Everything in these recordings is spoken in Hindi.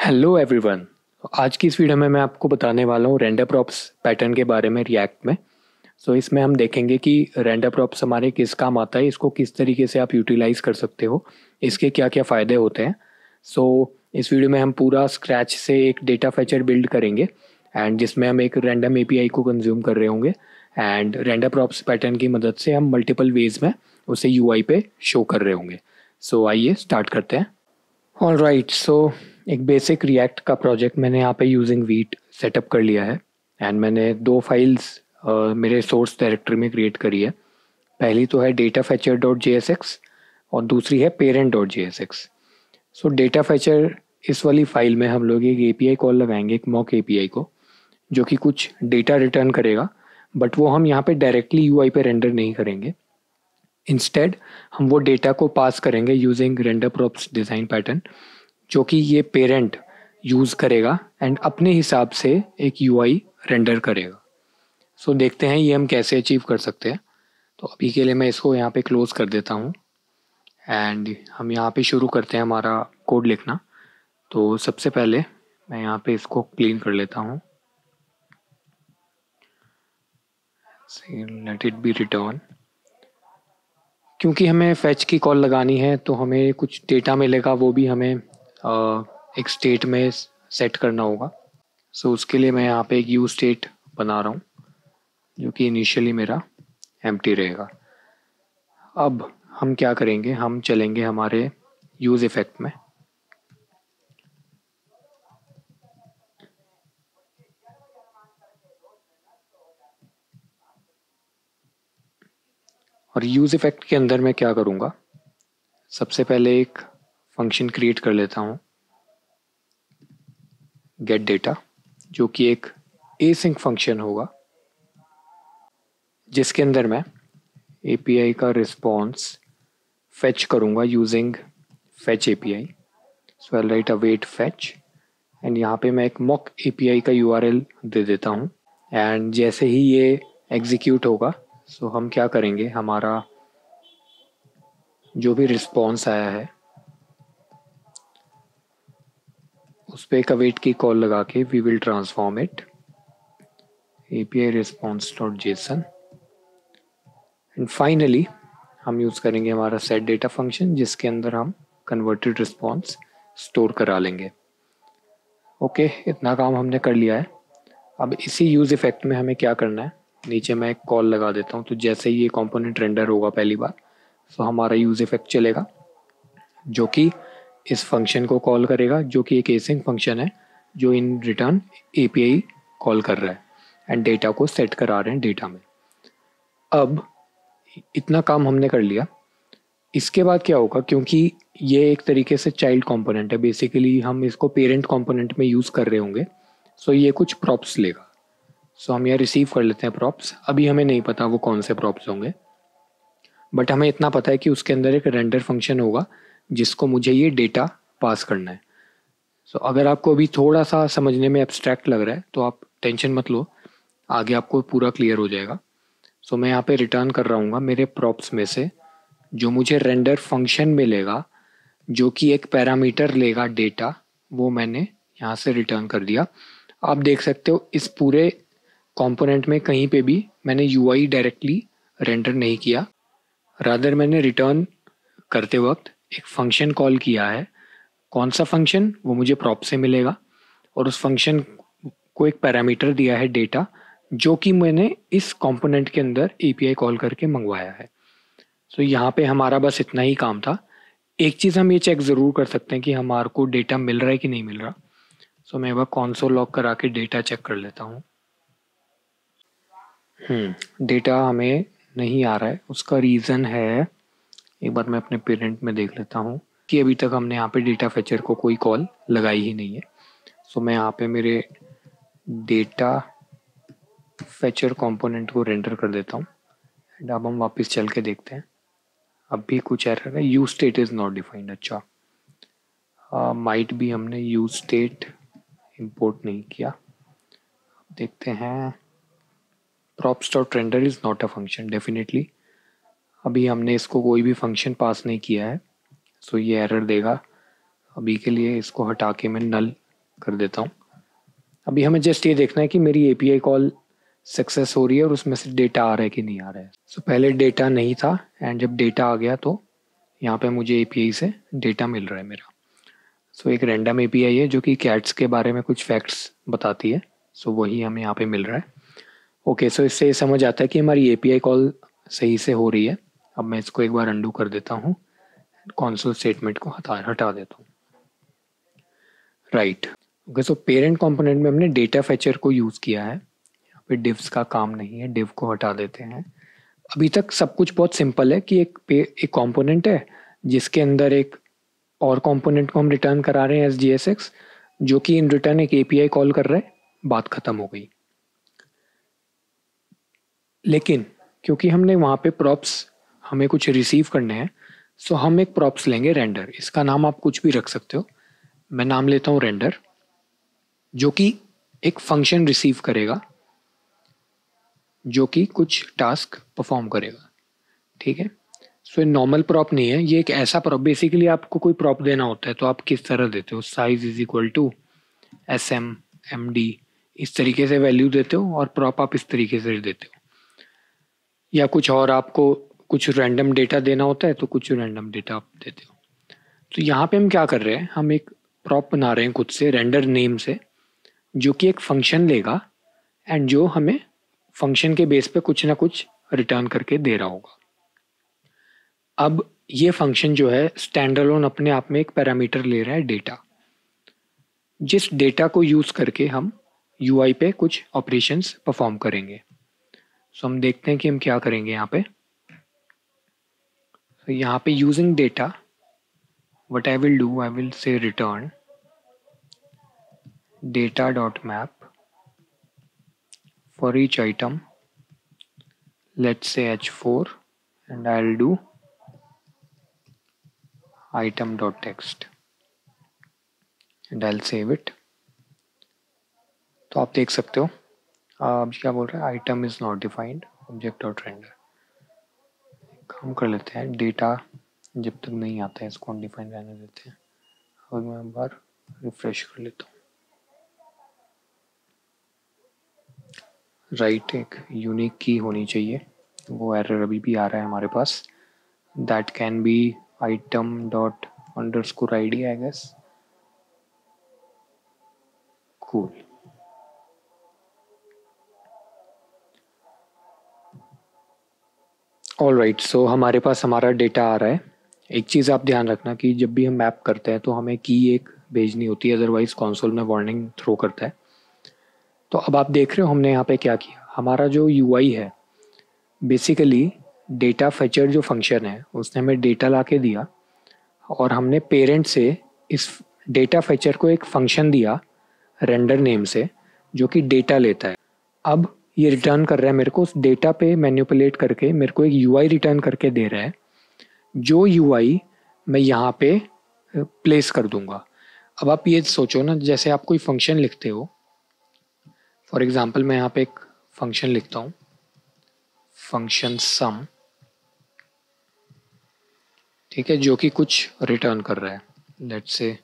Hello everyone. आज की इस वीडियो में मैं आपको बताने वाला हूँ रेंडर प्रॉप्स पैटर्न के बारे में रिएक्ट में। इसमें हम देखेंगे कि रेंडर प्रॉप्स हमारे किस काम आता है, इसको किस तरीके से आप यूटिलाइज कर सकते हो, इसके क्या क्या फ़ायदे होते हैं। इस वीडियो में हम पूरा स्क्रैच से एक डेटा फीचर बिल्ड करेंगे एंड जिसमें हम एक रैंडम एपीआई को कंज्यूम कर रहे होंगे एंड रेंडर प्रॉप्स पैटर्न की मदद से हम मल्टीपल वेज में उसे यूआई पे शो कर रहे होंगे। आइए स्टार्ट करते हैं। ऑलराइट, एक बेसिक रिएक्ट का प्रोजेक्ट मैंने यहाँ पे यूजिंग वीट सेटअप कर लिया है एंड मैंने दो फाइल्स मेरे सोर्स डायरेक्टरी में क्रिएट करी है। पहली तो है data Fechner dot J S x और दूसरी है parent dot J S x. Data Fechner इस वाली फाइल में हम लोग एक एपीआई कॉल लगाएंगे, एक मॉक एपीआई को, जो कि कुछ डेटा रिटर्न करेगा, बट वो हम यहाँ पे डायरेक्टली यूआई पे रेंडर नहीं करेंगे। इंस्टेड हम वो डेटा को पास करेंगे using render props design pattern, जो कि ये पेरेंट यूज़ करेगा एंड अपने हिसाब से एक यूआई रेंडर करेगा। देखते हैं ये हम कैसे अचीव कर सकते हैं। अभी के लिए मैं इसको यहाँ पे क्लोज कर देता हूँ एंड हम यहाँ पे शुरू करते हैं हमारा कोड लिखना। सबसे पहले मैं यहाँ पे इसको क्लीन कर लेता हूँ। Let it be return. क्योंकि हमें फैच की कॉल लगानी है तो हमें कुछ डेटा मिलेगा, वो भी हमें एक स्टेट में सेट करना होगा। उसके लिए मैं यहाँ पे एक यूज स्टेट बना रहा हूँ जो कि इनिशियली मेरा एम्प्टी रहेगा। अब हम क्या करेंगे, हम चलेंगे हमारे यूज इफेक्ट में और यूज इफेक्ट के अंदर मैं क्या करूँगा, सबसे पहले एक फंक्शन क्रिएट कर लेता हूँ गेट डेटा, जो कि एक एसिंक फंक्शन होगा जिसके अंदर मैं एपीआई का रिस्पॉन्स फेच करूँगा using fetch API. I right await fetch and यहाँ पे मैं एक मॉक एपीआई का यूआरएल दे देता हूँ एंड जैसे ही ये एग्जीक्यूट होगा हम क्या करेंगे, हमारा जो भी रिस्पॉन्स आया है उस पर एक अवेट की कॉल लगा के we will transform it API response dot JSON and finally हम यूज़ करेंगे हमारा सेट डेटा फंक्शन जिसके अंदर हम कन्वर्टेड रिस्पॉन्स स्टोर करा लेंगे। ओके, इतना काम हमने कर लिया है। अब इसी यूज़ इफेक्ट में हमें क्या करना है, नीचे मैं एक कॉल लगा देता हूँ। जैसे ही ये कंपोनेंट रेंडर होगा पहली बार, हमारा यूज़ इफेक्ट चलेगा जो कि इस फंक्शन को कॉल करेगा, जो कि एक एसिंक फंक्शन है जो इन रिटर्न एपीआई कॉल कर रहा है एंड डेटा को सेट करा रहे हैं डेटा में। अब इतना काम हमने कर लिया। इसके बाद क्या होगा, क्योंकि ये एक तरीके से चाइल्ड कंपोनेंट है, बेसिकली हम इसको पेरेंट कंपोनेंट में यूज़ कर रहे होंगे, ये कुछ प्रॉप्स लेगा। हम यहाँ रिसीव कर लेते हैं प्रॉप्स। अभी हमें नहीं पता वो कौन से प्रॉप्स होंगे, बट हमें इतना पता है कि उसके अंदर एक रेंडर फंक्शन होगा जिसको मुझे ये डेटा पास करना है। अगर आपको अभी थोड़ा सा समझने में एब्स्ट्रैक्ट लग रहा है तो आप टेंशन मत लो, आगे आपको पूरा क्लियर हो जाएगा। मैं यहाँ पे रिटर्न कर रहा हूँ मेरे प्रॉप्स में से जो मुझे रेंडर फंक्शन मिलेगा, जो कि एक पैरामीटर लेगा डेटा, वो मैंने यहाँ से रिटर्न कर दिया। आप देख सकते हो इस पूरे कंपोनेंट में कहीं पे भी मैंने यूआई डायरेक्टली रेंडर नहीं किया, रादर मैंने रिटर्न करते वक्त एक फंक्शन कॉल किया है। कौन सा फंक्शन, वो मुझे प्रॉप से मिलेगा और उस फंक्शन को एक पैरामीटर दिया है डेटा, जो कि मैंने इस कंपोनेंट के अंदर एपीआई कॉल करके मंगवाया है। यहाँ पे हमारा बस इतना ही काम था। एक चीज़ हम ये चेक ज़रूर कर सकते हैं कि हमारे को डेटा मिल रहा है कि नहीं मिल रहा। मैं वह कॉन्सोल लॉग करा के डेटा चेक कर लेता हूँ। डेटा हमें नहीं आ रहा है, उसका रीज़न है, एक बार मैं अपने पेरेंट में देख लेता हूँ कि अभी तक हमने यहाँ पे डेटा फैचर को कोई कॉल लगाई ही नहीं है। मैं यहाँ पे मेरे डेटा फैचर कंपोनेंट को रेंडर कर देता हूँ एंड अब हम वापस चल के देखते हैं। अब भी कुछ एरर है, use state is not defined. अच्छा, माइट भी हमने यूज स्टेट इंपोर्ट नहीं किया। देखते हैं, props dot render is not a function definitely. अभी हमने इसको कोई भी फंक्शन पास नहीं किया है, ये एरर देगा। अभी के लिए इसको हटा के मैं नल कर देता हूँ। अभी हमें जस्ट ये देखना है कि मेरी एपीआई कॉल सक्सेस हो रही है और उसमें से डेटा आ रहा है कि नहीं आ रहा है। सो पहले डेटा नहीं था एंड जब डेटा आ गया तो यहाँ पे मुझे एपीआई से डेटा मिल रहा है मेरा। सो एक रैंडम एपीआई है जो कि कैट्स के बारे में कुछ फैक्ट्स बताती है। सो वही हमें यहाँ पे मिल रहा है। ओके, सो इससे ये समझ आता है कि हमारी एपीआई कॉल सही से हो रही है। अब मैं इसको एक बार अंडू कर देता हूँ, कॉन्सोल स्टेटमेंट को हटा देता हूँ। Right. Okay, so parent component में हमने डेटा फैचर को यूज़ किया है। यहाँ पे डिव्स का काम नहीं है, डिव को हटा देते हैं। अभी तक सब कुछ बहुत सिंपल है कि एक कंपोनेंट है जिसके अंदर एक और कंपोनेंट को हम रिटर्न करा रहे हैं एस जी एस एक्स, जो कि इन रिटर्न एक एपीआई कॉल कर रहा है। बात खत्म हो गई। लेकिन क्योंकि हमने वहाँ पे प्रॉप्स हमें कुछ रिसीव करने हैं, सो हम एक प्रॉप्स लेंगे रेंडर। इसका नाम आप कुछ भी रख सकते हो। मैं नाम लेता हूँ रेंडर, जो कि एक फंक्शन रिसीव करेगा जो कि कुछ टास्क परफॉर्म करेगा। ठीक है। सो नॉर्मल प्रॉप नहीं है, ये एक ऐसा प्रॉप। बेसिकली आपको कोई प्रॉप देना होता है तो आप किस तरह देते हो, size is equal to SM/MD, इस तरीके से वैल्यू देते हो और प्रॉप आप इस तरीके से देते हो। या कुछ और आपको कुछ रैंडम डेटा देना होता है तो कुछ रैंडम डेटा आप देते हो। तो यहाँ पे हम क्या कर रहे हैं, हम एक प्रॉप बना रहे हैं खुद से रेंडर नेम से, जो कि एक फंक्शन लेगा एंड जो हमें फंक्शन के बेस पे कुछ ना कुछ रिटर्न करके दे रहा होगा। अब ये फंक्शन जो है स्टैंड अलोन अपने आप में एक पैरामीटर ले रहा है डेटा, जिस डेटा को यूज़ करके हम यूआई पे कुछ ऑपरेशंस परफॉर्म करेंगे। सो हम देखते हैं कि हम क्या करेंगे यहाँ पे। तो यहाँ पे using data, what I will do, I will say return data.map for each item, let's say H4, and I'll do item.text and I'll save it. तो आप देख सकते हो अब क्या बोल रहा है, आइटम इज नॉट डिफाइंड ऑब्जेक्ट.रेंडर। काम कर लेते हैं, डेटा जब तक नहीं आता है इसको अनडिफाइंड रहने देते हैं। और मैं एक बार रिफ्रेश कर लेता हूँ। राइट, एक यूनिक की होनी चाहिए, वो एरर अभी भी आ रहा है हमारे पास। That can be item._id I guess. Cool. Alright, so हमारे पास हमारा डेटा आ रहा है। एक चीज़ आप ध्यान रखना कि जब भी हम मैप करते हैं तो हमें की एक भेजनी होती है, अदरवाइज कंसोल में वार्निंग थ्रो करता है। तो अब आप देख रहे हो हमने यहाँ पे क्या किया। हमारा जो यूआई है बेसिकली डेटा फैचर जो फंक्शन है उसने हमें डेटा ला के दिया और हमने पेरेंट से इस डेटा फैचर को एक फंक्शन दिया रेंडर नेम से, जो कि डेटा लेता है। अब ये रिटर्न कर रहा है मेरे को, उस डेटा पे मैनिपुलेट करके मेरे को एक यूआई रिटर्न करके दे रहा है, जो यूआई मैं यहाँ पे प्लेस कर दूंगा। अब आप ये सोचो ना, जैसे आप कोई फंक्शन लिखते हो, फॉर एग्जांपल मैं यहाँ पे एक फंक्शन लिखता हूँ, फंक्शन सम, ठीक है, जो कि कुछ रिटर्न कर रहा है, लेट्स से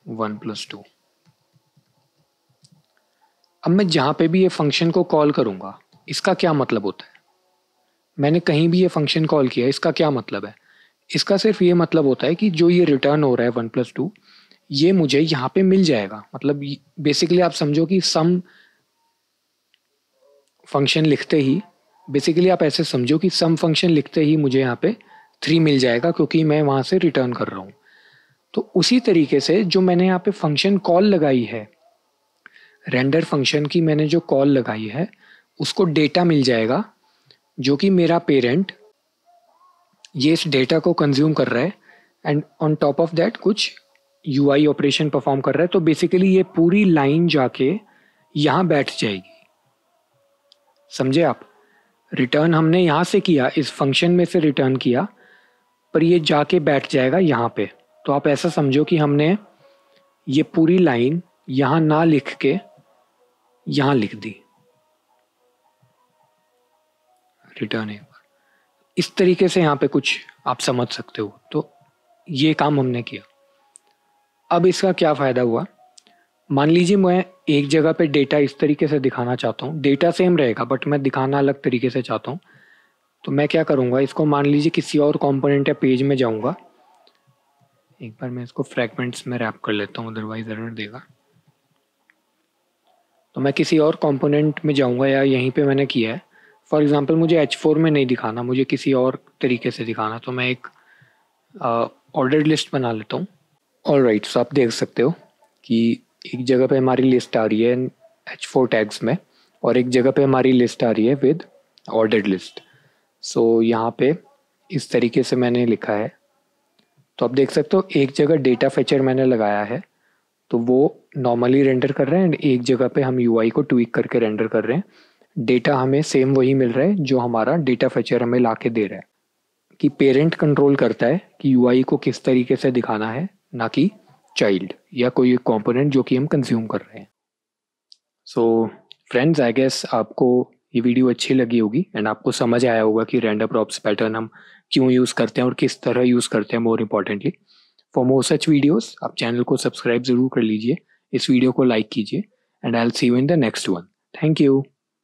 1+2। अब मैं जहाँ पे भी ये फंक्शन को कॉल करूँगा, इसका क्या मतलब होता है। मैंने कहीं भी ये फंक्शन कॉल किया, इसका क्या मतलब है। इसका सिर्फ ये मतलब होता है कि जो ये रिटर्न हो रहा है 1+2, ये मुझे यहाँ पे मिल जाएगा। मतलब बेसिकली आप समझो कि सम फंक्शन लिखते ही, बेसिकली आप ऐसे समझो कि सम फंक्शन लिखते ही मुझे यहाँ पे 3 मिल जाएगा, क्योंकि मैं वहाँ से रिटर्न कर रहा हूँ। तो उसी तरीके से जो मैंने यहाँ पे फंक्शन कॉल लगाई है, रेंडर फंक्शन की मैंने जो कॉल लगाई है, उसको डेटा मिल जाएगा, जो कि मेरा पेरेंट ये इस डेटा को कंज्यूम कर रहा है and on top of that कुछ यूआई ऑपरेशन परफॉर्म कर रहा है। तो बेसिकली ये पूरी लाइन जाके यहाँ बैठ जाएगी। समझे आप। रिटर्न हमने यहाँ से किया, इस फंक्शन में से रिटर्न किया, पर ये जाके बैठ जाएगा यहाँ पे। तो आप ऐसा समझो कि हमने ये पूरी लाइन यहाँ ना लिख के यहाँ लिख दी, रिटर्न है। इस तरीके से यहाँ पे कुछ आप समझ सकते हो। तो ये काम हमने किया। अब इसका क्या फ़ायदा हुआ, मान लीजिए मैं एक जगह पे डेटा इस तरीके से दिखाना चाहता हूँ, डेटा सेम रहेगा बट मैं दिखाना अलग तरीके से चाहता हूँ। तो मैं क्या करूँगा, इसको मान लीजिए किसी और कंपोनेंट या पेज में जाऊँगा। एक बार मैं इसको फ्रैगमेंट्स में रैप कर लेता हूँ, अदरवाइज एरर देगा। तो मैं किसी और कंपोनेंट में जाऊँगा या यहीं पे मैंने किया है। फॉर एग्जांपल मुझे H4 में नहीं दिखाना, मुझे किसी और तरीके से दिखाना, तो मैं एक ऑर्डर्ड लिस्ट बना लेता हूँ। ऑलराइट, सो आप देख सकते हो कि एक जगह पे हमारी लिस्ट आ रही है H4 टैग्स में और एक जगह पे हमारी लिस्ट आ रही है विद ऑर्डर्ड लिस्ट। सो यहाँ पे इस तरीके से मैंने लिखा है। तो आप देख सकते हो एक जगह डेटा फीचर मैंने लगाया है तो वो नॉर्मली रेंडर कर रहे हैं, एंड एक जगह पे हम यूआई को ट्वीक करके रेंडर कर रहे हैं। डेटा हमें सेम वही मिल रहा है जो हमारा डेटा फीचर हमें ला के दे रहा है। कि पेरेंट कंट्रोल करता है कि यूआई को किस तरीके से दिखाना है, ना कि चाइल्ड या कोई कंपोनेंट जो कि हम कंज्यूम कर रहे हैं। सो फ्रेंड्स, आई गेस आपको ये वीडियो अच्छी लगी होगी एंड आपको समझ आया होगा कि रेंडर प्रॉप्स पैटर्न हम क्यों यूज़ करते हैं और किस तरह यूज़ करते हैं। More importantly, for more such videos आप चैनल को सब्सक्राइब ज़रूर कर लीजिए, इस वीडियो को लाइक कीजिए, and I will see you in the next one. Thank you.